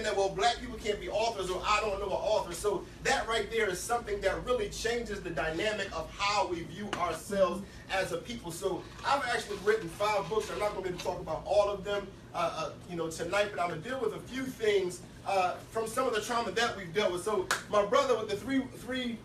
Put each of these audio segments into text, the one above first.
that, well, black people can't be authors, or I don't know an author. So that right there is something that really changes the dynamic of how we view ourselves as a people. So I've actually written 5 books. I'm not going to be able to talk about all of them tonight, but I'm going to deal with a few things from some of the trauma that we've dealt with. So my brother with the three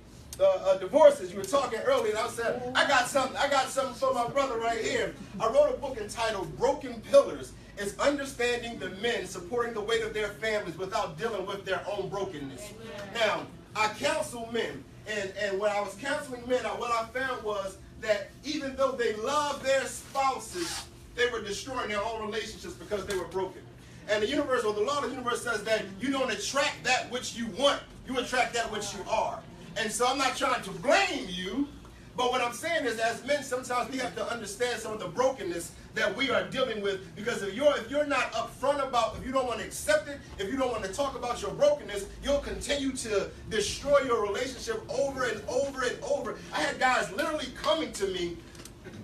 divorces, you were talking earlier, and I said, I got something for my brother right here. I wrote a book entitled Broken Pillars. It's understanding the men supporting the weight of their families without dealing with their own brokenness. Now, I counsel men, and when I was counseling men, what I found was that even though they loved their spouses, they were destroying their own relationships because they were broken. And the universe, or the law of the universe, says that you don't attract that which you want, you attract that which you are. And so I'm not trying to blame you, but what I'm saying is, as men, sometimes we have to understand some of the brokenness that we are dealing with, because if you're not upfront about, if you don't want to accept it, if you don't want to talk about your brokenness, you'll continue to destroy your relationship over and over and over. I had guys literally coming to me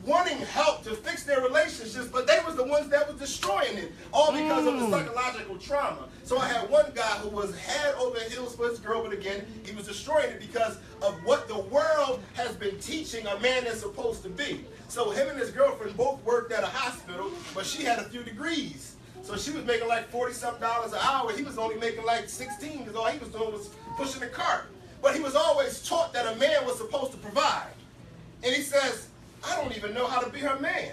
wanting help to fix their relationships, but they was the ones that was destroying it, all because of the psychological trauma. So I had one guy who was head over heels for his girl, but again, he was destroying it because of what the world has been teaching a man is supposed to be. So him and his girlfriend both worked at a hospital, but she had a few degrees. So she was making like $40-something an hour. He was only making like 16 because all he was doing was pushing the cart. But he was always taught that a man was supposed to provide. And he says, I don't even know how to be her man.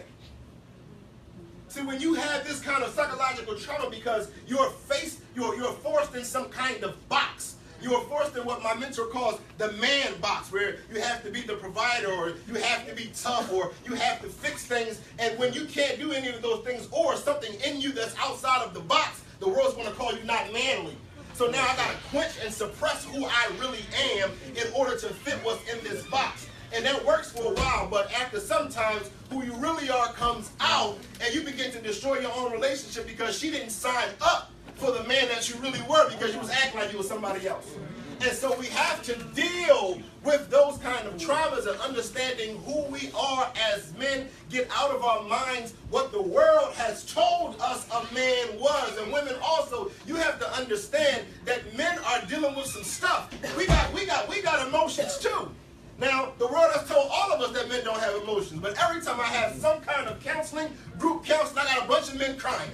See, when you have this kind of psychological trauma because you're forced in some kind of box. You are forced in what my mentor calls the man box, where you have to be the provider, or you have to be tough, or you have to fix things. And when you can't do any of those things, or something in you that's outside of the box, the world's going to call you not manly. So now I got to quench and suppress who I really am in order to fit what's in this box. And that works for a while, but after sometimes who you really are comes out, and you begin to destroy your own relationship because she didn't sign up for the man that you really were, because you was acting like you was somebody else. And so we have to deal with those kind of traumas and understanding who we are as men, get out of our minds what the world has told us a man was. And women also, you have to understand that men are dealing with some stuff. We got emotions too. Now, the world has told all of us that men don't have emotions, but every time I have some kind of counseling, group counseling, I got a bunch of men crying.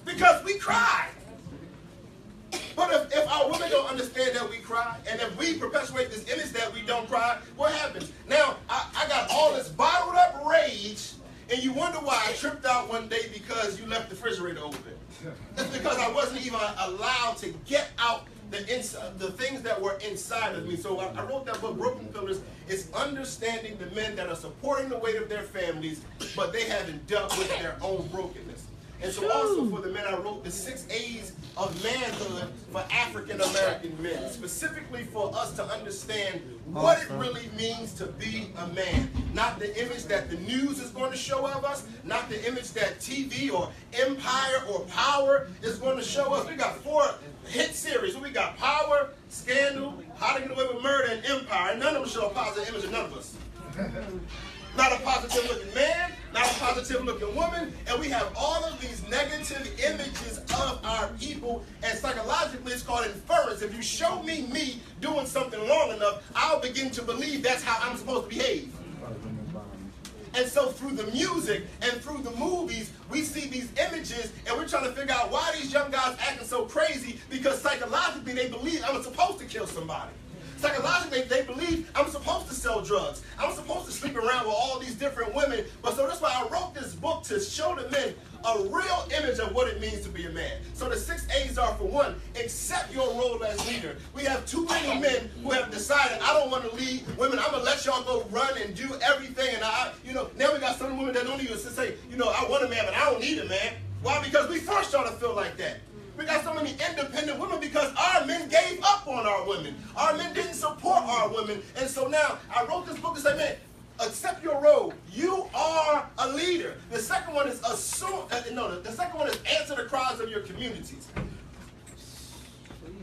Because we cry. But if our women don't understand that we cry, and if we perpetuate this image that we don't cry, what happens? Now, I got all this bottled up rage, and you wonder why I tripped out one day because you left the refrigerator open. It's because I wasn't even allowed to get out the things that were inside of me. So I wrote that book, Broken Pillars. It's understanding the men that are supporting the weight of their families, but they haven't dealt with their own brokenness. And so also for the men, I wrote the 6 A's of manhood for African American men, specifically for us to understand what it really means to be a man. Not the image that the news is going to show of us, not the image that TV or Empire or Power is going to show us. We got 4 hit series. We got Power, Scandal, How to Get Away with Murder, and Empire. And none of them show a positive image of none of us. Not a positive looking man, not a positive looking woman, and we have all of these negative images of our people, and psychologically it's called inference. If you show me doing something long enough, I'll begin to believe that's how I'm supposed to behave. And so through the music and through the movies, we see these images, and we're trying to figure out why these young guys acting so crazy, because psychologically they believe I'm supposed to kill somebody. Psychologically, they believe I'm supposed to sell drugs. I'm supposed to sleep around with all these different women. But so that's why I wrote this book, to show the men a real image of what it means to be a man. So the 6 A's are, for one, accept your role as leader. We have too many men who have decided, I don't want to lead women. I'm going to let y'all go run and do everything. And now we got some women that don't even say, I want a man, but I don't need a man. Why? Because we forced y'all to feel like that. We got so many independent women because our men gave up on our women. Our men didn't support our women. And so now I wrote this book to say, man, accept your role. You are a leader. The second one is the second one is answer the cries of your communities.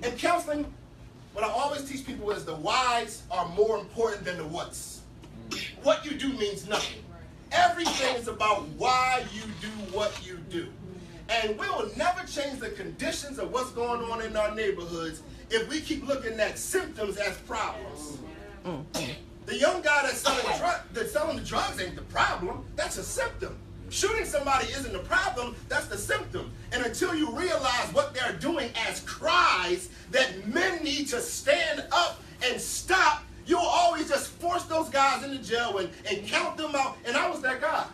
In counseling, what I always teach people is the whys are more important than the whats. What you do means nothing. Everything is about why you do what you do. And we'll never change the conditions of what's going on in our neighborhoods if we keep looking at symptoms as problems. The young guy that's selling the drugs ain't the problem. That's a symptom. Shooting somebody isn't the problem. That's the symptom. And until you realize what they're doing as cries that men need to stand up and stop, you'll always just force those guys into jail and count them out. And I was that guy.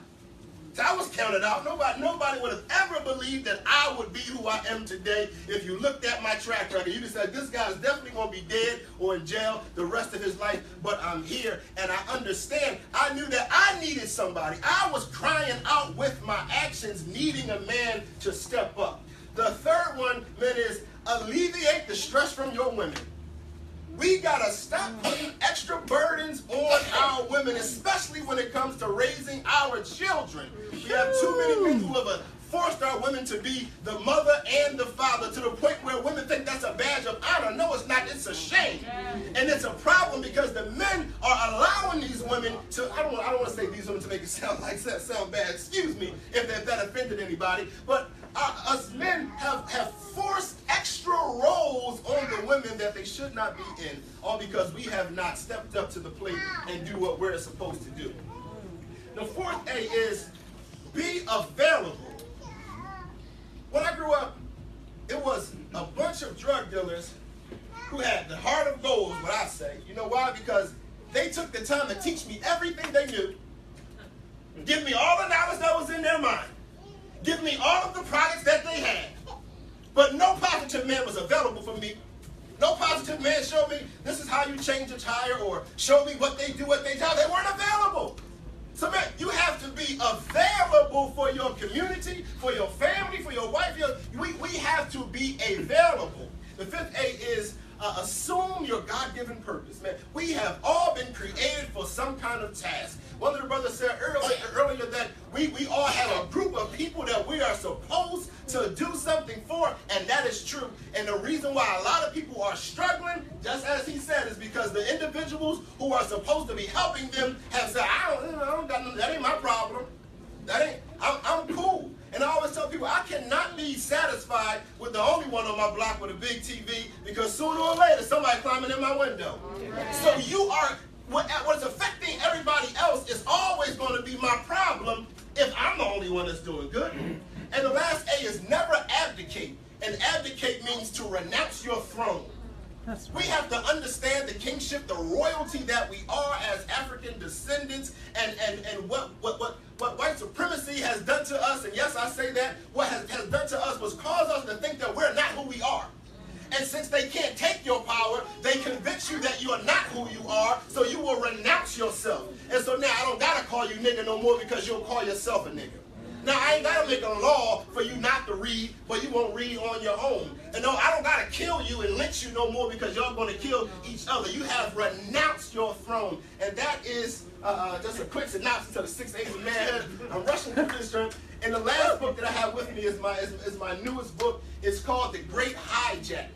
So I was counted out. Nobody would have ever believed that I would be who I am today if you looked at my track record. You just said, this guy's definitely going to be dead or in jail the rest of his life, but I'm here and I understand. I knew that I needed somebody. I was crying out with my actions, needing a man to step up. The third one, man, is alleviate the stress from your women. We got to stop putting extra burdens on our women, especially when it comes to raising our children. We have too many men who have forced our women to be the mother and the father to the point where women think that's a badge of honor. No, it's not. It's a shame. And it's a problem because the men are allowing these women to, I don't want to say these women to make it sound bad. Excuse me if that offended anybody. But us men have forced extra roles on the women that they should not be in, all because we have not stepped up to the plate and do what we're supposed to do. The fourth A is be available. When I grew up, it was a bunch of drug dealers who had the heart of gold, is what I say. You know why? Because they took the time to teach me everything they knew, give me all the knowledge that was in their mind, give me all of the products that they had. But no positive man was available for me. No positive man showed me this is how you change a tire or show me what they do at their job. They weren't available. So man, you have to be available for your community, for your family, for your wife. We have to be available. The fifth A is assume your God-given purpose. Man, we have all been created for some kind of task. One of the brothers said earlier that we all have a group of people that we are supposed to do something for, and that is true. And the reason why a lot of people are struggling, just as he said, is because the individuals who are supposed to be helping them have said, I don't got nothing, that ain't my problem. I'm cool. And I always tell people, I cannot be satisfied with the only one on my block with a big TV because sooner or later somebody climbing in my window. So you are, what's affecting everybody else is always going to be my problem if I'm the only one that's doing good. And the last A is never abdicate. And abdicate means to renounce your throne. We have to understand the kingship, the royalty that we are as African descendants, and what white supremacy has done to us. And yes, I say that, what has done to us was cause us to think that we're not who we are. And since they can't take your power, they convince you that you are not who you are, so you will renounce yourself. And so now I don't got to call you nigga no more because you'll call yourself a nigga. Now, I ain't got to make a law for you not to read, but you won't read on your own. And no, I don't got to kill you and lynch you no more because y'all going to kill each other. You have renounced your throne. And that is just a quick synopsis of the 6 A's of Manhood. I'm rushing through this term. And the last book that I have with me is my newest book. It's called The Great Hijack.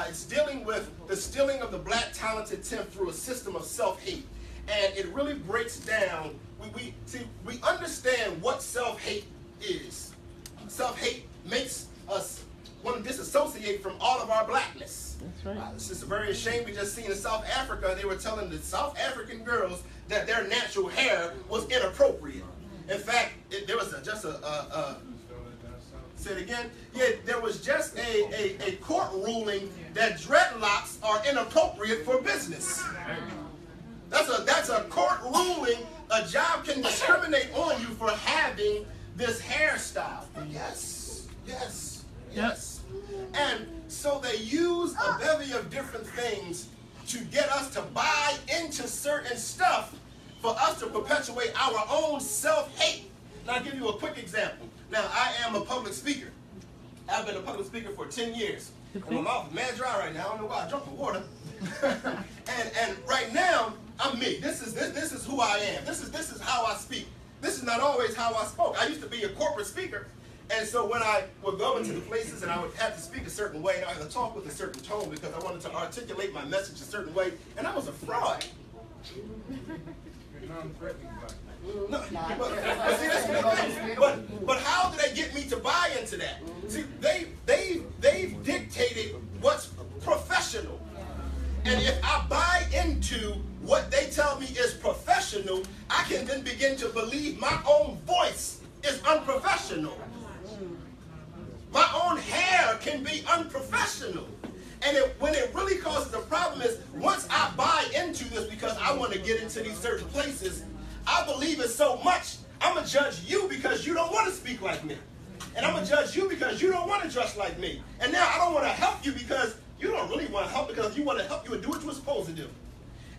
It's dealing with the stealing of the black talented 10th through a system of self-hate. And it really breaks down, we understand what self-hate is. Self-hate makes us want to disassociate from all of our blackness. That's right. It's just very ashamed. We just seen in South Africa, they were telling the South African girls that their natural hair was inappropriate. In fact, there was say it again? Yeah, there was just a court ruling that dreadlocks are inappropriate for business. That's a court ruling. A job can discriminate on you for having this hairstyle. Yes. And so they use a bevy of different things to get us to buy into certain stuff for us to perpetuate our own self-hate. Now, I'll give you a quick example. Now, I am a public speaker. I've been a public speaker for 10 years. And my mouth is mad dry right now. I don't know why. I drunk my water. and right now, I'm me. This is who I am. This is how I speak. This is not always how I spoke. I used to be a corporate speaker. And so when I would go into the places and I would have to speak a certain way, and I had to talk with a certain tone because I wanted to articulate my message a certain way, and I was a fraud. No, but see, this is the thing. But how do they get me to buy into that? See, they've dictated what's professional. And if I buy into what they tell me is professional, I can then begin to believe my own voice is unprofessional. My own hair can be unprofessional. And when it really causes a problem is once I buy into this because I want to get into these certain places, I believe it so much, I'm going to judge you because you don't want to speak like me. And I'm going to judge you because you don't want to dress like me. And now I don't want to help you because you don't really want to help, because if you want to help, you would do what you were supposed to do.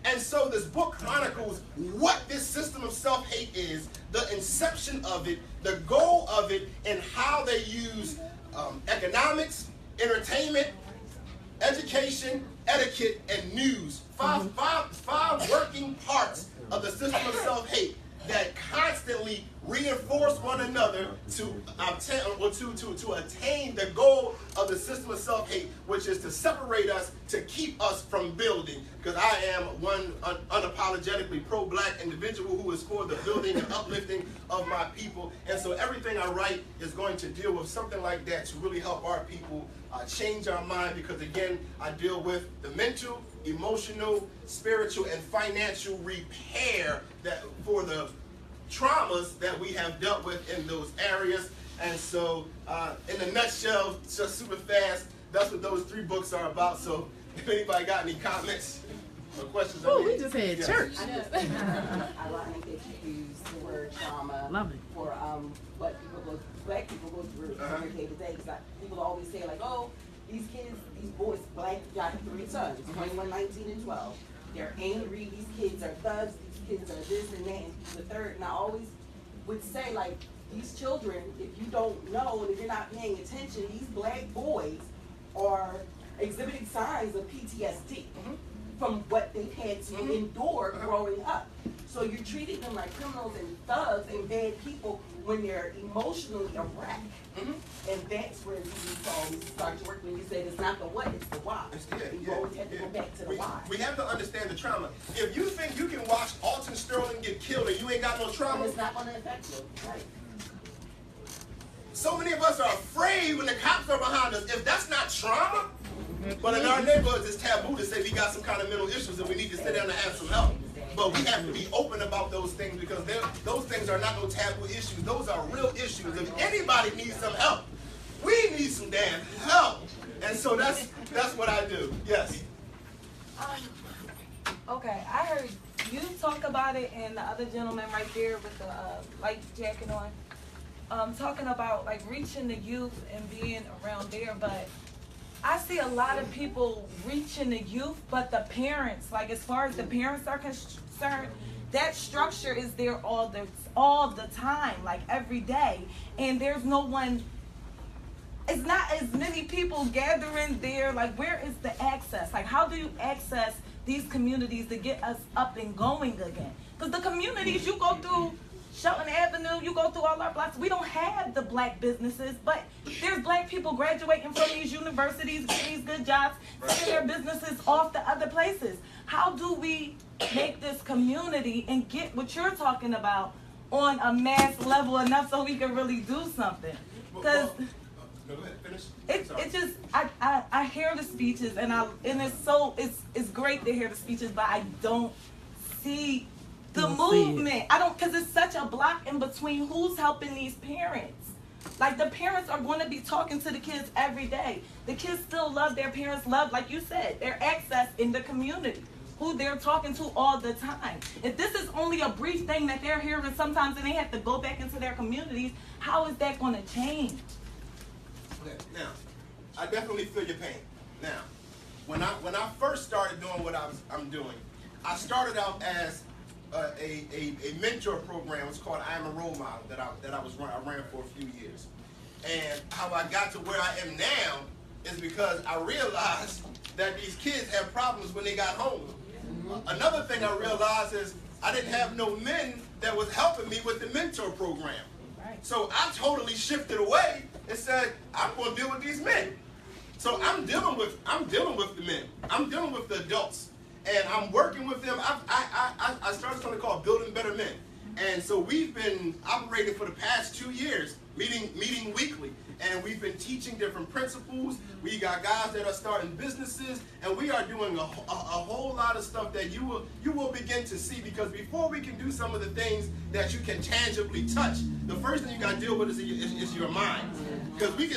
And so this book chronicles what this system of self-hate is, the inception of it, the goal of it, and how they use economics, entertainment, education, etiquette, and news. Five working parts of the system of self-hate that constantly reinforce one another to attain the goal of the system of self-hate, which is to separate us, to keep us from building. Because I am one unapologetically pro-black individual who is for the building and uplifting of my people. And so everything I write is going to deal with something like that to really help our people change our mind, because again, I deal with the mental, emotional, spiritual, and financial repair that for the traumas that we have dealt with in those areas. And so in a nutshell, just super fast, that's what those 3 books are about. So if anybody got any comments or questions, we just had church. I like that you use the word trauma for what black people go through every day to day. Because people always say like, oh, these kids, these boys, black, got 3 sons, 21, 19, and 12. They're angry. These kids are thugs. These kids are this and that and the third. And I always would say, like, these children, if you don't know and if you're not paying attention, these black boys are exhibiting signs of PTSD from what they've had to endure growing up. So you're treating them like criminals and thugs and bad people when they're emotionally a wreck. And that's where you start to work when you say it's not the what, it's the why. You always have to go back to the why. We have to understand the trauma. If you think you can watch Alton Sterling get killed and you ain't got no trauma, it's not going to affect you. Right. So many of us are afraid when the cops are behind us. If that's not trauma, but in our neighborhoods it's taboo to say we got some kind of mental issues and we need to sit down and have some help. But we have to be open about those things, because those things are not no taboo issues. Those are real issues. If anybody needs some help, we need some damn help. And so that's what I do. Yes. Okay, I heard you talk about it, and the other gentleman right there with the light jacket on, talking about like reaching the youth and being around there. But I see a lot of people reaching the youth, but the parents, like as far as the parents are concerned, that structure is there all the time, like every day, and there's no one. It's not as many people gathering there. Like, where is the access? Like, how do you access these communities to get us up and going again? Because the communities you go through, Shelton Avenue, you go through all our blocks, we don't have the black businesses, but there's black people graduating from these universities, getting these good jobs, taking their businesses off to other places. How do we make this community and get what you're talking about on a mass level enough so we can really do something? Because it just I hear the speeches and it's great to hear the speeches, but I don't see the movement. I don't, because it's such a block in between who's helping these parents. Like, the parents are going to be talking to the kids every day. The kids still love their parents, like you said, their access in the community, who they're talking to all the time. If this is only a brief thing that they're hearing sometimes and they have to go back into their communities, how is that going to change? Okay, now, I definitely feel your pain. Now, when I first started doing what I'm doing, I started out as a mentor program. It's called I Am a Role Model that I ran for a few years. And how I got to where I am now is because I realized that these kids have problems when they got home. Another thing I realized is I didn't have no men that was helping me with the mentor program. So I totally shifted away and said, I'm going to deal with these men. So I'm dealing with the men. I'm dealing with the adults. and I'm working with them. I started something called Building Better Men. And so we've been operating for the past 2 years, meeting weekly. And we've been teaching different principles. We got guys that are starting businesses, and we are doing a whole lot of stuff that you will begin to see. Because before we can do some of the things that you can tangibly touch, the first thing you got to deal with is your mind. Because we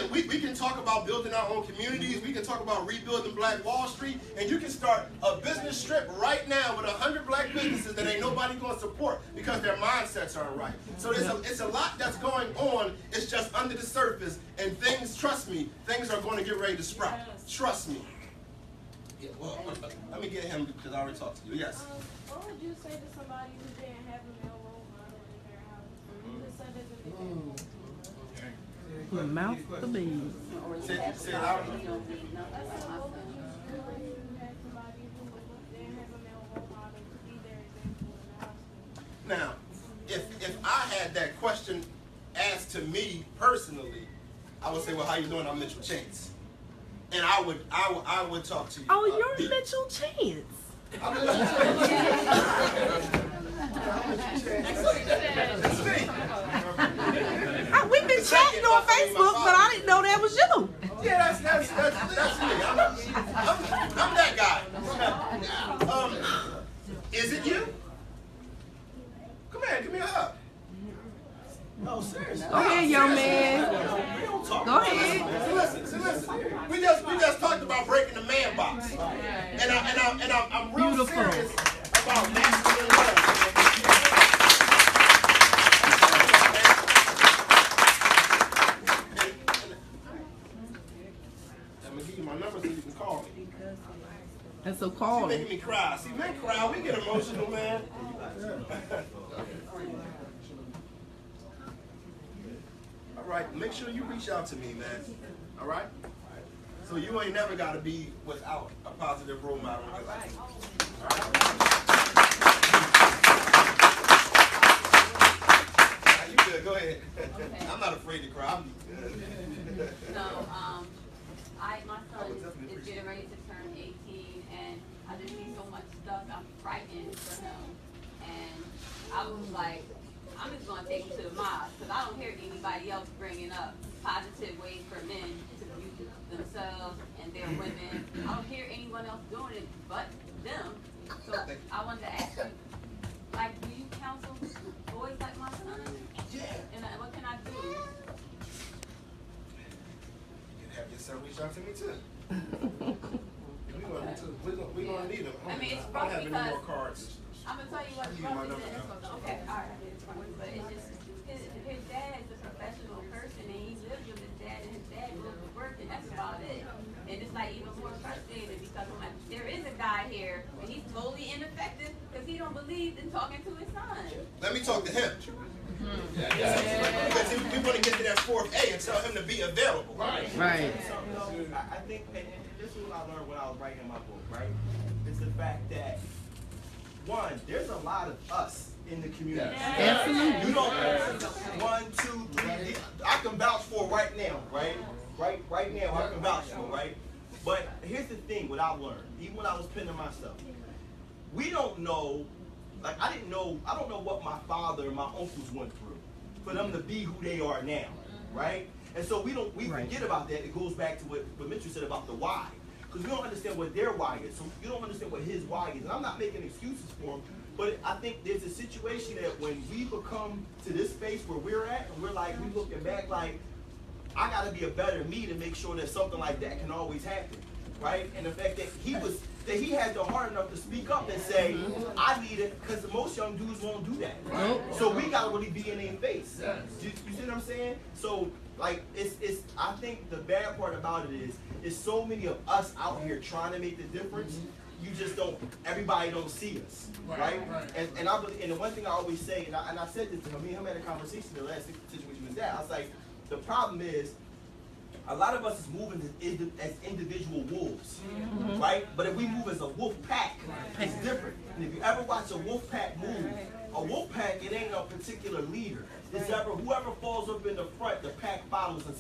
can talk about building our own communities, we can talk about rebuilding Black Wall Street, and you can start a business strip right now with 100 black businesses that ain't nobody going to support because their mindsets aren't right. So it's a lot that's going on. It's just under the surface, and things, trust me, things are going to get ready to sprout. Trust me. Yeah, well, let me get him because I already talked to you. Yes. What would you say to somebody who didn't have a male role model in their house? Just so that they didn't. Mouth the bees. Say it out. I said, what would you do if you had somebody who didn't have a male role model to be their example in the house? Now, if I had that question asked to me personally, I would say, well, how you doing? I'm Mitchell Chance. And I would talk to you. Oh, you're Mitchell Chance. I'm Mitchell Chance. We've been chatting on Facebook, but I didn't know that was you. Yeah, that's me. I'm that guy. Is it you? Come here, give me a hug. No, seriously. Go ahead, young man. We don't talk. Go ahead. Listen. We just talked about breaking the man box, and I'm real Beautiful. serious about masculine love. I'm gonna give you my number so you can call me. And so call She's him. making me cry. See, men cry. We get emotional, man. All right, make sure you reach out to me, man. All right? So you ain't never got to be without a positive role model in your life. All right? Nah, you good. Go ahead. Okay. I'm not afraid to cry. I'm good. So, my son is getting ready to turn 18, and I just see so much stuff. I'm frightened for him. And I was like, I'm just going to take him to the mosque, because I don't hear anybody else bringing up positive ways for men to view themselves and their women. I don't hear anyone else doing it but them. So I wanted to ask you, like, do you counsel boys like my son? Yeah. And what can I do? You can have your son reach out to me, too. We're going to need them. I mean, it's I don't rough have any because more cards. I'm gonna tell you what's I'll give you my rough number is now. okay, all right, but it's just his dad is a professional person and he lives with his dad and his dad goes to work and that's about it. And it's like even more frustrated because I'm like, there is a guy here and he's totally ineffective because he don't believe in talking to his son. Let me talk to him. Because we want to get to that 4th A and tell him to be available. Right. I think, and this is what I learned when I was writing my book, right? It's the fact that, one, there's a lot of us in the community. Absolutely. You don't, 1, 2, 3, I can vouch for right now, right? Right now, I can vouch for, right? But here's the thing, what I've learned, even when I was penning my stuff, we don't know, like I don't know what my father and my uncles went through for them to be who they are now, right? And so we forget about that. It goes back to what Mitchell said about the why. Because we don't understand what their why is. So you don't understand what his why is. And I'm not making excuses for him, but I think there's a situation that when we become to this space where we're at, and we're looking back like, I gotta be a better me to make sure that something like that can always happen, right? And the fact that he had the heart enough to speak up and say, I need it, because most young dudes won't do that. Right? So we gotta really be in their face. You see what I'm saying? So like I think the bad part about it is so many of us out here trying to make the difference. You just don't. Everybody don't see us, right? And I believe, and the one thing I always say, and I said this to him. Me and him had a conversation. The last situation was that I was like, the problem is, a lot of us is moving as individual wolves, right? But if we move as a wolf pack, it's different. And if you ever watch a wolf pack move, a wolf pack, it ain't a particular leader. It's whoever falls up in the front, the pack follows, and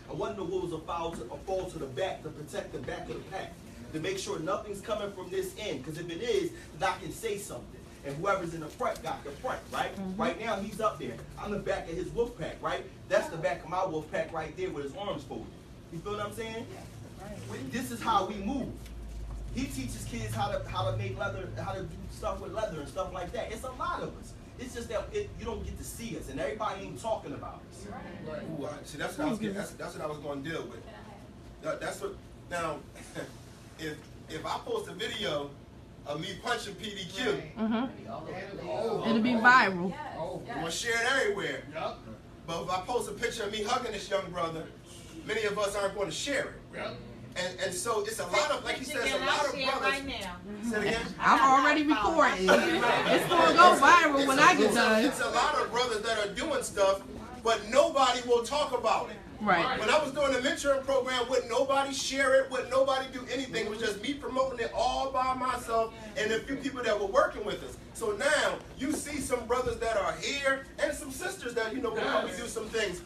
one of the wolves will fall to the back to protect the back of the pack. to make sure nothing's coming from this end. Because if it is, then I can say something. And whoever's in the front got the front, right? Right now, he's up there. I'm the back of his wolf pack, right? That's the back of my wolf pack right there with his arms folded. You feel what I'm saying? This is how we move. He teaches kids how to make leather, how to do stuff with leather and stuff like that. It's a lot of us. It's just that you don't get to see us, and everybody ain't talking about us. Ooh, see, that's what I was getting. That's what I was going to deal with. That's what. Now, if I post a video of me punching PDQ, It'll be viral. I'm gonna share it everywhere. But if I post a picture of me hugging this young brother, many of us aren't going to share it. And so it's a lot of, like he says, a lot of brothers. Right now. Say it again. I'm already recording. It's gonna go viral when I get done. It's a lot of brothers that are doing stuff, but nobody will talk about it. Right. When I was doing the mentoring program, wouldn't nobody share it, wouldn't nobody do anything. It was just me promoting it all by myself and a few people that were working with us. So now you see some brothers that are here and some sisters that, will help me do some things.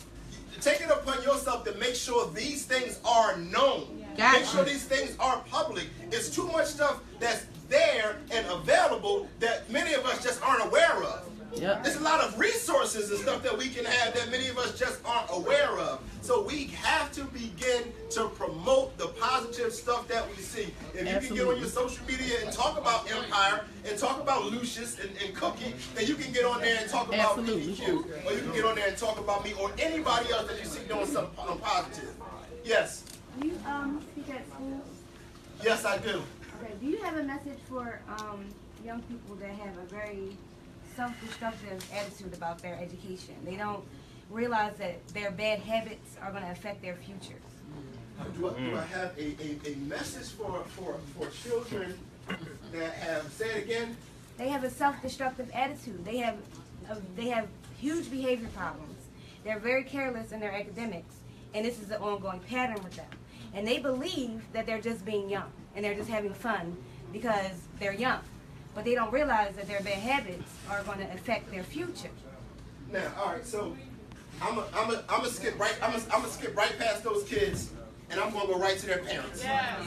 Take it upon yourself to make sure these things are known. Gotcha. Make sure these things are public. It's too much stuff that's there and available that many of us just aren't aware of. Yep. There's a lot of resources and stuff that we can have that many of us just aren't aware of. So we have to begin to promote the positive stuff that we see. If you can get on your social media and talk about Empire and talk about Lucius and Cookie, then you can get on there and talk about PDQ. Or you can get on there and talk about me or anybody else that you see doing something positive. Yes? Do you speak at schools? Yes, I do. Okay. Do you have a message for young people that have a very self-destructive attitude about their education? They don't realize that their bad habits are going to affect their future. Do I have a message for children that have, say it again? They have a self-destructive attitude. They have huge behavior problems. They're very careless in their academics, and this is an ongoing pattern with them. And they believe that they're just being young, and they're just having fun because they're young. But they don't realize that their bad habits are going to affect their future. Now, all right, so I'm gonna skip right. I'm gonna skip right past those kids, and I'm gonna go right to their parents. Yeah.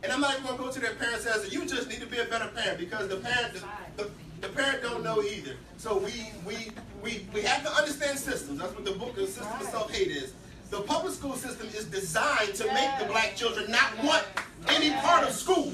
And I'm not even gonna go to their parents as you just need to be a better parent, because the parent don't know either. So we have to understand systems. That's what the book of System of Self-Hate is. The public school system is designed to make the black children not want any part of school.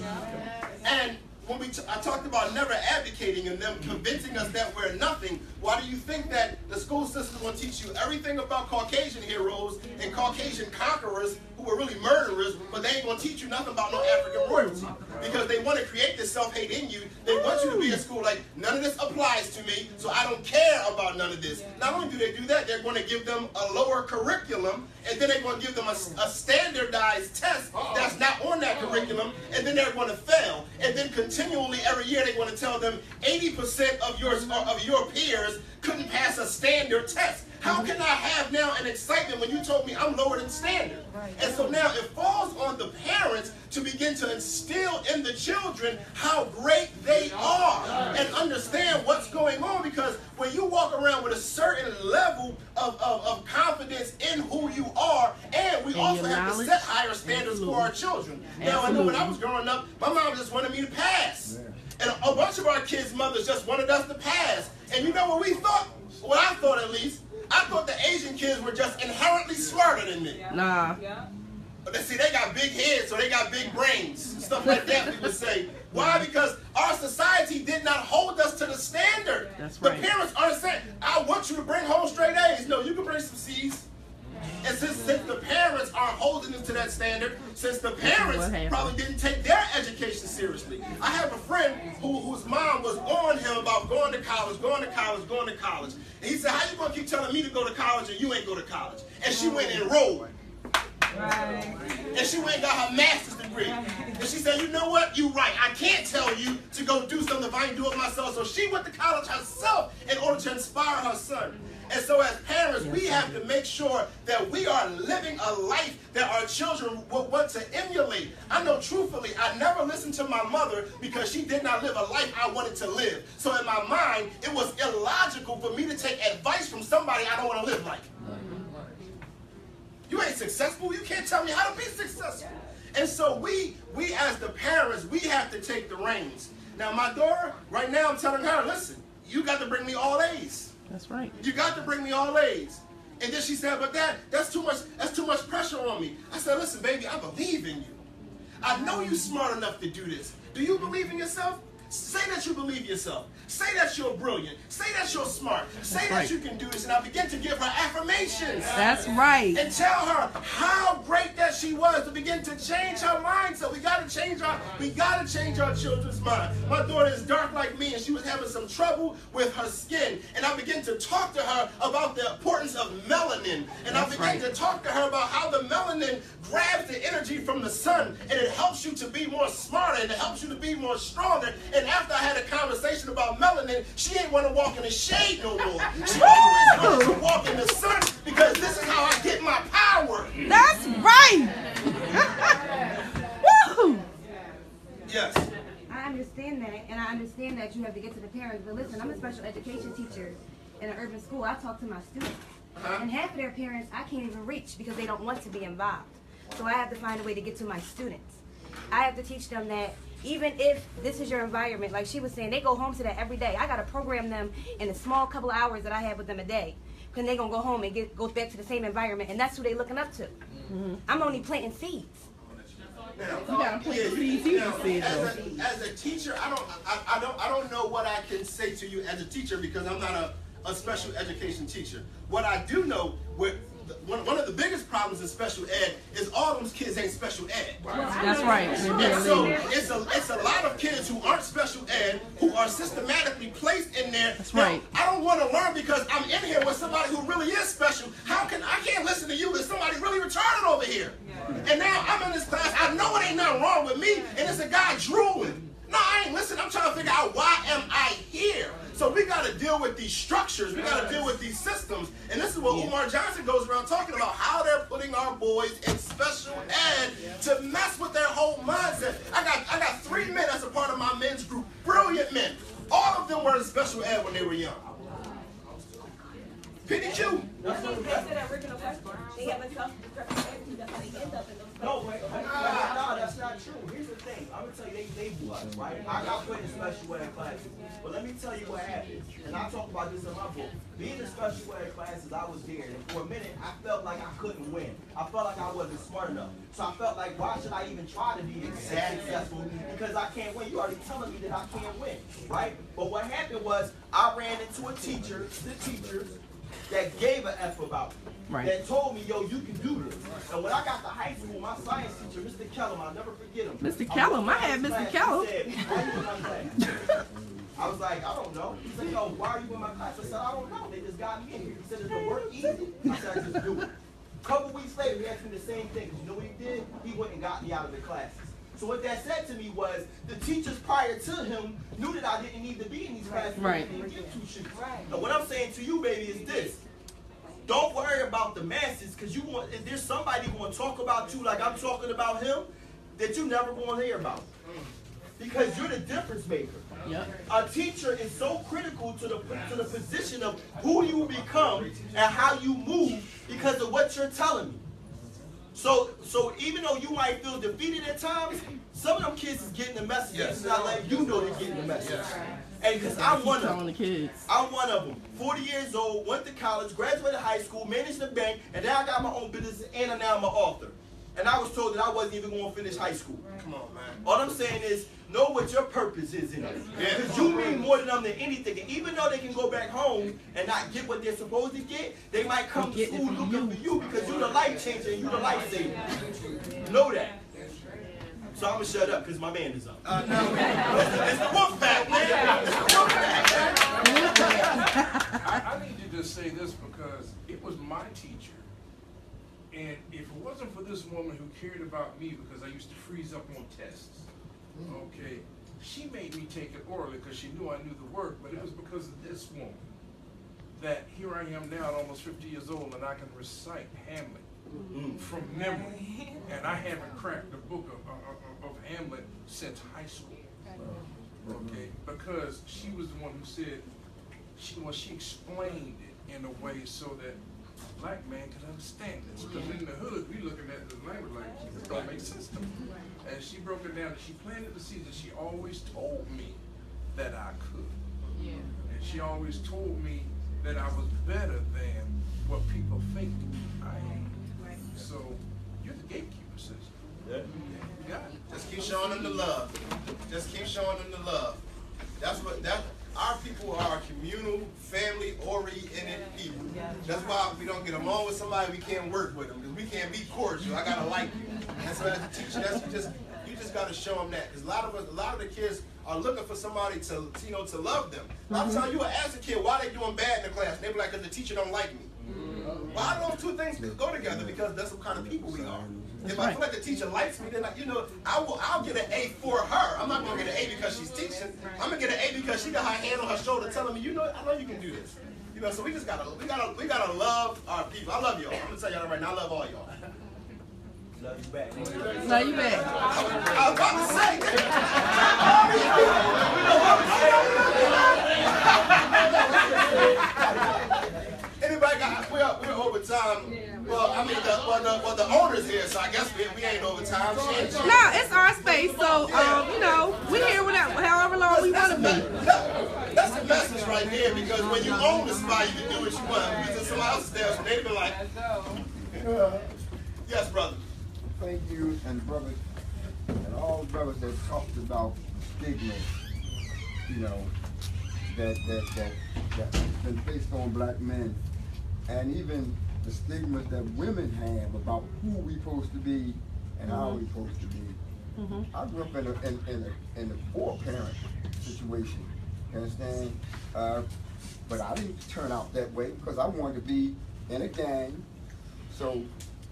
And when I talked about never advocating and them convincing us that we're nothing, why do you think that the school system is going to teach you everything about Caucasian heroes and Caucasian conquerors who were really murderers, but they ain't going to teach you nothing about no African royalty? Because they want to create this self-hate in you. They want you to be in school like, none of this applies to me, so I don't care about none of this. Not only do they do that, they're going to give them a lower curriculum, and then they're going to give them a standardized test that's not on that curriculum, and then they're going to fail. And then continually every year they want to tell them 80% of your peers couldn't pass a standard test. How can I have now an excitement when you told me I'm lower than standard? And so now it falls on the parents to begin to instill in the children how great they are and understand what's going on, because when you walk around with a certain level of confidence in who you are, and we also have to set higher standards for our children. Now, I know when I was growing up, my mom just wanted me to pass. And a bunch of our kids' mothers just wanted us to pass. And you know what we thought? What I thought, at least, I thought the Asian kids were just inherently smarter than me. Nah. But see, they got big heads, so they got big brains. Stuff like that, we would say. Why? Because our society did not hold us to the standard. That's right. The parents aren't saying, I want you to bring home straight A's. No, you can bring some C's. And since the parents aren't holding them to that standard, since the parents probably didn't take their education seriously. I have a friend whose mom was on him about going to college. And he said, how you going to keep telling me to go to college and you ain't go to college? And she went and enrolled. Right. And she went and got her master's degree. And she said, you know what? You're right. I can't tell you to go do something if I ain't do it myself. So she went to college herself in order to inspire her son. And so as parents, we have to make sure that we are living a life that our children will want to emulate. I know truthfully, I never listened to my mother because she did not live a life I wanted to live. So in my mind, it was illogical for me to take advice from somebody I don't want to live like. You ain't successful. You can't tell me how to be successful. And so we as the parents, we have to take the reins. Now my daughter, right now I'm telling her, listen, you got to bring me all A's. That's right. You got to bring me all A's. And then she said, but Dad, that's too much pressure on me. I said, listen, baby, I believe in you. I know you're smart enough to do this. Do you believe in yourself? Say that you believe in yourself. Say that you're brilliant. Say that you're smart. Say that you can do this. And I begin to give her affirmations. That's right. And tell her how great that she was, to begin to change her mindset. We gotta change our children's mind. My daughter is dark like me, and she was having some trouble with her skin. And I began to talk to her about the importance of melanin. And I began to talk to her about how the melanin grabs the energy from the sun, and it helps you to be more smarter, and it helps you to be more stronger. And after I had a conversation about melanin, she ain't want to walk in the shade no more. She always wanted to walk in the sun, because this is how I get my power. That's right. Woo! Yes. I understand that, and I understand that you have to get to the parents. But listen, I'm a special education teacher in an urban school. I talk to my students, and half of their parents I can't even reach because they don't want to be involved. So I have to find a way to get to my students. I have to teach them that even if this is your environment, like she was saying, they go home to that every day. I got to program them in a small couple of hours that I have with them a day. Because they're going to go home and go back to the same environment, and that's who they're looking up to. I'm only planting seeds. Now, You gotta plant seeds. You can see it, though. as a teacher, I don't know what I can say to you as a teacher, because I'm not a special education teacher. What I do know, one of the biggest problems in special ed is all those kids ain't special ed. That's right. And so it's a lot of kids who aren't special ed, who are systematically placed in there. That's now, right. I don't want to learn because I'm in here with somebody who really is special. I can't listen to you? There's somebody really retarded over here. And now I'm in this class. I know it ain't nothing wrong with me, and it's a guy drooling. No, I ain't listening. I'm trying to figure out, why am I here? So we got to deal with these structures. We got to deal with these systems. And this is what Umar Johnson goes around talking about, how they're putting our boys in special ed to mess with their whole mindset. I got 3 men as a part of my men's group, brilliant men. All of them were in special ed when they were young. PDQ. That's the original question. They have a self-destructive. That's how they end up in those. No, that's not true. Here's the thing. I'm gonna tell you, they blood, right? I got put in special ed classes, but let me tell you what happened. And I talk about this in my book. Being in special ed classes, I was there, and for a minute, I felt like I couldn't win. I felt like I wasn't smart enough. So I felt like, why should I even try to be successful? Because I can't win. You already telling me that I can't win, right? But what happened was, I ran into a teacher, the teachers, that gave an F about me. Right. That told me, yo, you can do this. And when I got to high school, my science teacher, Mr. Kellum, I'll never forget him. Mr. Kellum, I had Mr. Kellum. He said, why you in my class? I was like, I don't know. He said, yo, why are you in my class? I said, I don't know. They just got me in here. He said, is the work easy? I said, I just do it. A couple weeks later, he asked me the same thing. You know what he did? He went and got me out of the classes. So what that said to me was, the teachers prior to him knew that I didn't need to be in these classes. Right. I didn't get 2 shoots. And what I'm saying to you, baby, is this. Don't worry about the masses, because if there's somebody going to talk about you like I'm talking about him, that you never going to hear about. Because you're the difference maker. Yep. A teacher is so critical to the position of who you become and how you move because of what you're telling me. So even though you might feel defeated at times, some of them kids is getting the message. It's not like you know they're getting the message. And because I'm one of them. I'm one of them. 40 years old, went to college, graduated high school, managed a bank, and now I got my own business, and now I'm an author. And I was told that I wasn't even going to finish high school. Come on, man. All I'm saying is, know what your purpose is in it. Because you mean more to them than anything. And even though they can go back home and not get what they're supposed to get, they might come to school looking for you because you're the life changer and you're the life saver. Know that. So I'm going to shut up because my man is up. No. It's the wolf pack, man. It's the wolf pack. I need to just say this because it was my teacher. And if it wasn't for this woman who cared about me because I used to freeze up on tests, okay, she made me take it orally because she knew I knew the work, but it was because of this woman that here I am now at almost 50 years old and I can recite Hamlet from memory. And I haven't cracked the book of Hamlet since high school. Okay, because she was the one who said, she explained it in a way so that black man can understand this. Because in the hood, we looking at the language like, it don't make sense to me. And she broke it down, and she planted the seeds, and she always told me that I could. And she always told me that I was better than what people think I am. So, you're the gatekeeper, sister. Yeah. You got it. Just keep showing them the love. Just keep showing them the love. That's what our people are communal, family-oriented people. That's why we don't get along with somebody, we can't work with them, because we can't be cordial. I gotta like you. And so as a teacher, you just gotta show them that. Because a lot of the kids are looking for somebody to love them. A lot of times you will ask a kid why they doing bad in the class, and they be like, because the teacher don't like me. Why those two things go together? Because that's the kind of people we are. If I feel like the teacher likes me, then I'll get an A for her. I'm not gonna get an A because she's teaching. I'm gonna get an A because she got her hand on her shoulder telling me, I know you can do this. So we gotta love our people. I love y'all. I'm gonna tell y'all right now, I love all y'all. Love you back. Love you back. I was about to say. Anybody got? We're over time. Well, I mean, the owner's here, so I guess we ain't over time. No, it's our space, so we here however long we want to be. That's the message right there, because when you own the spot, you can do what you want. We just somebody else's there, so they be like, yes, brother. Thank you, and brothers, and all the brothers that talked about stigma, that's been placed on black men, and even the stigmas that women have about who we supposed to be and how we supposed to be. I grew up in a poor parent situation, you understand? But I didn't turn out that way because I wanted to be in a gang. So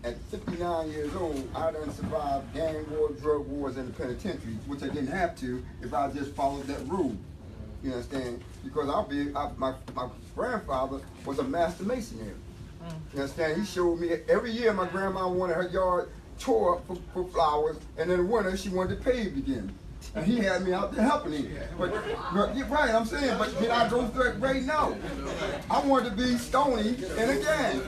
at 59 years old, I done survived gang wars, drug wars, and the penitentiary, which I didn't have to if I just followed that rule. You understand? Because my grandfather was a master masonry. You understand? He showed me every year my grandma wanted her yard tore up for flowers, and in the winter she wanted to pave again. And he had me out there helping him. But right, I'm saying, but did I go through it right now? I wanted to be Stony in a gang,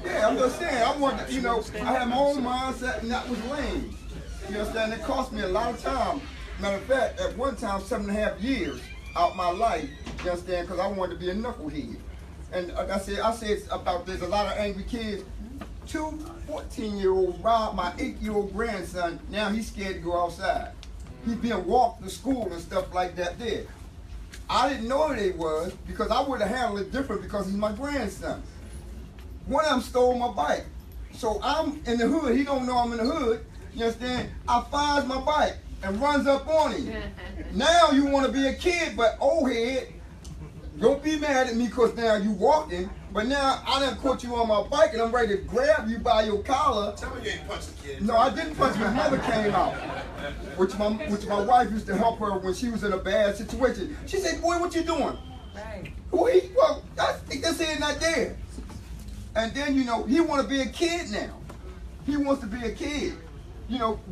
Yeah, I'm just saying, I wanted to, I had my own mindset, and that was lame. You understand? It cost me a lot of time. Matter of fact, at one time, 7.5 years out my life, you understand, because I wanted to be a knucklehead. And like I said about there's a lot of angry kids. 2 14-year-olds robbed my 8-year-old grandson. Now he's scared to go outside. He's being walked to school and stuff like that there. I didn't know who they was because I would have handled it different because he's my grandson. One of them stole my bike. So I'm in the hood. He don't know I'm in the hood. You understand? I finds my bike and runs up on him. Now you want to be a kid, but old head, don't be mad at me because now you walking. But now I done caught you on my bike and I'm ready to grab you by your collar. Tell me you ain't punched the kid. No, I didn't punch. My mother came out, which my wife used to help her when she was in a bad situation. She said, "Boy, what you doing?" Right. Well, this ain't not there. And then he want to be a kid now. He wants to be a kid.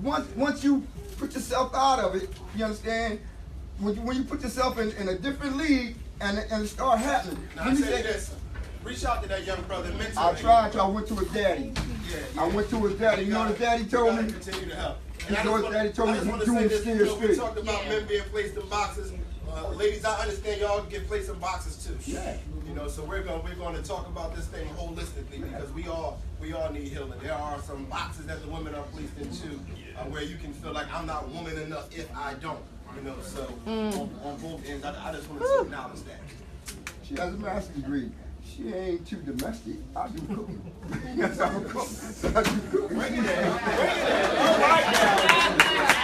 Once you put yourself out of it, you understand? When you put yourself in a different league and it start happening. Now I say this. Reach out to that young brother and mentor him. I tried to. I went to his daddy. I went to his daddy. You know what his daddy told me? Continue to help. His daddy told me I just want to say this. We talked about men being placed in boxes. Ladies, I understand y'all get placed in boxes too. Yeah. So we're going to talk about this thing holistically because we all need healing. There are some boxes that the women are placed into where you can feel like I'm not woman enough if I don't. So on both ends, I just want to acknowledge that. She has a master's degree. She ain't too domestic. I do cooking. Yes, I'm a cook. I do cooking. Bring it in. Bring it in. All right now.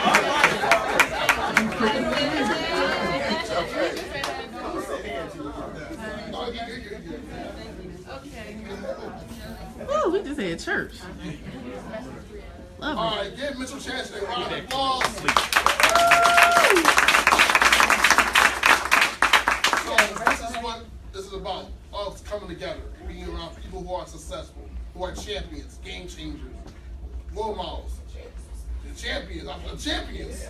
All right. Oh, we just had church. Love it. All right, give Mitchell Chance a round of applause. So this is what this is about. Us coming together, being around people who are successful, who are champions, game changers, role models. The champions. I'm the champions.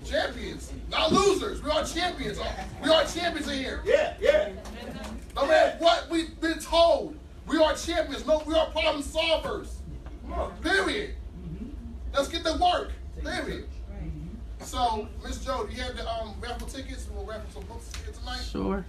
Champions. Not losers. We are champions. We are champions in here. Yeah. No matter what we've been told, we We are champions. No, we are problem solvers. Period. Let's get to work. Period. So, Miss Joe, do you have the raffle tickets? We'll raffle some books here tonight. Sure.